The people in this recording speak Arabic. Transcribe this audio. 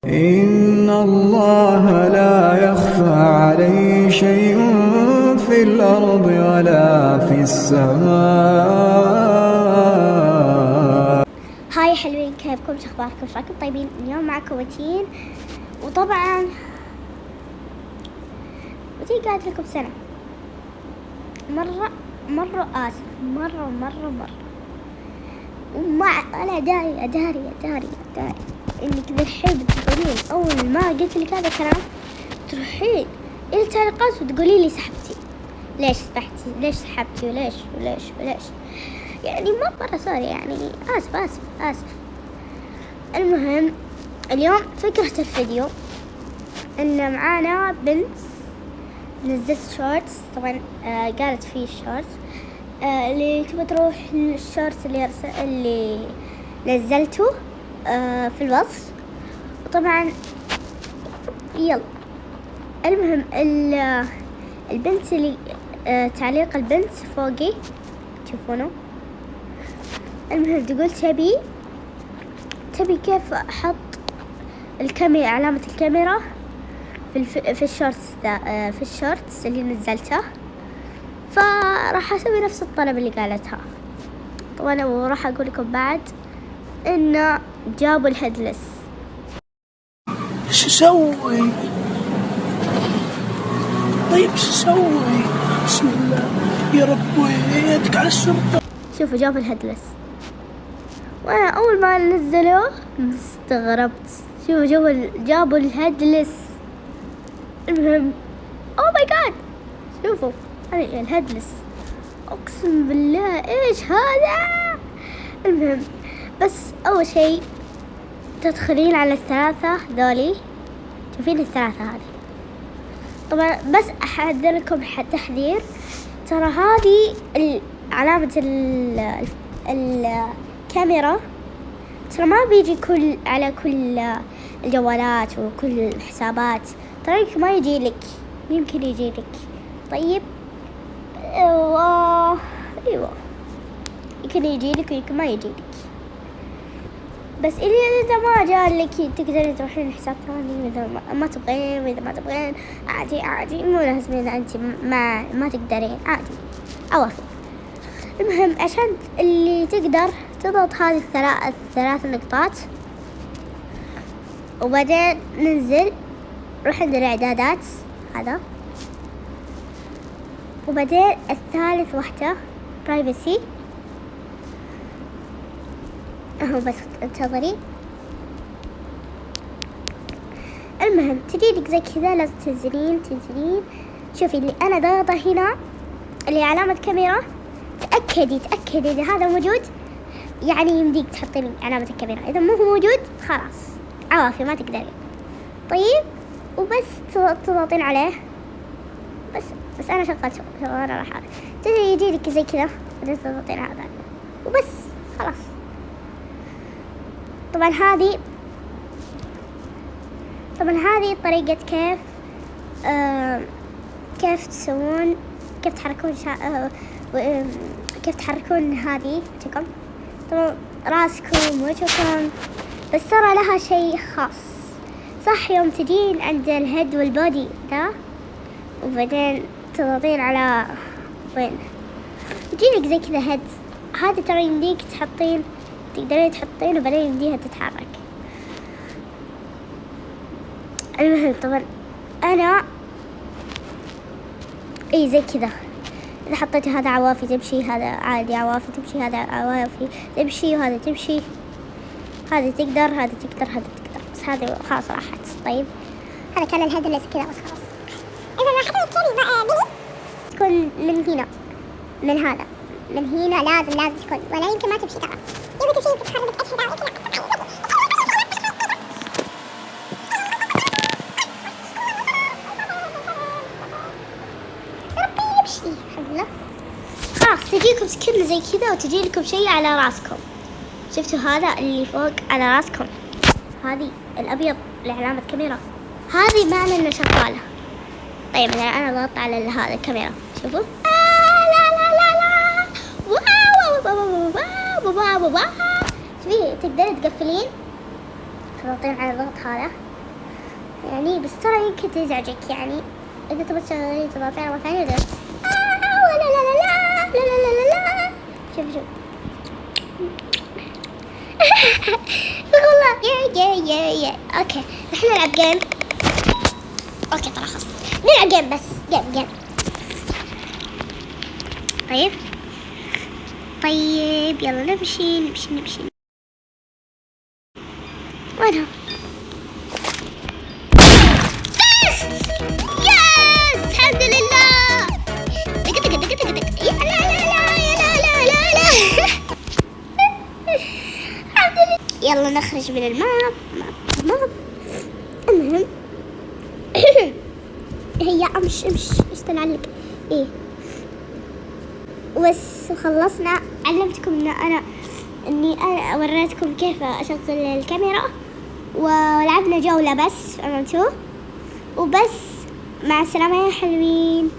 إن الله لا يخفى عليه شيء في الأرض ولا في السماء. هاي حلوين، كيفكم؟ شو اخباركم؟ شو رايكم؟ طيبين؟ اليوم معكم وتين. وطبعا وتين قاعد لكم سنة مرة آسف، مرة ومع أنا أداري إنك الحين بتقولين أول ما قلت لك هذا الكلام تروحين إلى التعليقات وتقولي لي سحبتي، ليش سحبتي؟ ليش سحبتي؟ وليش يعني مرة سوري، يعني آسف. المهم اليوم فكرة الفيديو إن معانا بنت نزلت شورتس، طبعا قالت فيه الشورتس اللي تبى تروح الشورتس اللي نزلته في الوصف. وطبعا يلا المهم البنت اللي تعليق البنت فوقي تشوفونه. المهم تقول تبي كيف احط الكاميرا، علامة الكاميرا في الشورتس في الشورتس اللي نزلته، فراح اسوي نفس الطلب اللي قالتها. طبعا وراح اقول لكم بعد انه جابوا الهيدلس. شو اسوي؟ طيب شو اسوي؟ بسم الله يا رب يدك على الشرطة. شوفوا جابوا الهيدلس، وانا اول ما نزلوه استغربت. شوفوا جابوا الهيدلس. المهم اوه ماي جاد، شوفوا هذا الهيدلس، اقسم بالله ايش هذا. المهم بس اول شيء تدخلين على الثلاثة ذولي، شوفين الثلاثة هذه. طبعا بس احذر لكم تحذير، ترى هذه علامة الكاميرا ترى ما بيجي على كل الجوالات وكل الحسابات، ترى ما يجي لك، يمكن يجي لك. طيب ايوه يمكن يجي لك ويمكن ما يجي لك، بس إذا ما جاء لك تقدرين تروحين حساب ثاني إذا ما تبغين، وإذا ما تبغين عادي، مو لازم إذا أنت ما تقدرين، عادي عوافي. المهم عشان اللي تقدر تضغط هذه الثلاث نقطات، وبعدين ننزل نروح عند الإعدادات هذا، وبعدين الثالث واحدة برايفسي اهو، بس انتظري. المهم تجيلك زي كذا، لازم تنزلين. شوفي اللي انا ضاغطة هنا اللي علامة كاميرا، تأكدي اذا هذا موجود يعني يمديك تحطين علامة الكاميرا، اذا مو موجود خلاص عوافي ما تقدرين. طيب وبس تضغطين عليه، بس انا شغلت انا راح يجيلك زي كذا، بعدين تضغطين هذا وبس خلاص. طبعا هذه طريقة كيف تسوون، كيف تحركون هذه تكم. طبعا راسكم وجهكم، بس ترى لها شيء خاص صح. يوم تجين عند الهيد والبودي ده، وبعدين تضغطين على وين يجيلك زي كذا هيد، هذا ترى يمديك تقدرين تحطين وبعدين يمديها تتحرك. المهم طبعا انا زي كذا، اذا حطيت هذا عوافي تمشي، هذا عادي عوافي تمشي، هذا عوافي تمشي، وهذا تمشي، هذا تقدر، بس هذا خلاص راحت. طيب هذا كان الهيدلس كذا بس خلاص. اذا ما حطيت تكون من هذا من هنا لازم تكون، ولا يمكن ما تمشي طبعا، يمكن تمشي تتخرب أسفل ربي يمشي الحمد لله. خلاص تجيكم سكن زي كذا، وتجي لكم شيء على راسكم. شفتوا هذا اللي فوق على راسكم، هذه الأبيض لعلامة كاميرا، هذه معنى إنه شغالة. طيب أنا ضغطت على هذا الكاميرا، شوفوا شوفي تقدرين تقفلين، تضغطين على الضغط هذا يعني بس ترى يمكن تزعجك يعني إذا تبغى تشغلين تضغطين مرة ثانية لا لا لا لا لا لا لا لا. شوف والله يا اوكي رح نلعب جيم. اوكي ترى خلاص نلعب جيم بس جيم. طيب يلا نمشي. وينها؟ يس الحمد لله. دق يا لا الحمد لله. يلا نخرج من الماب. المهم هي امش استنعلق ايه بس خلصنا. علمتكم اني انا وريتكم كيف اشغل الكاميرا ولعبنا جولة بس فهمتوا وبس. مع السلامة يا حلوين.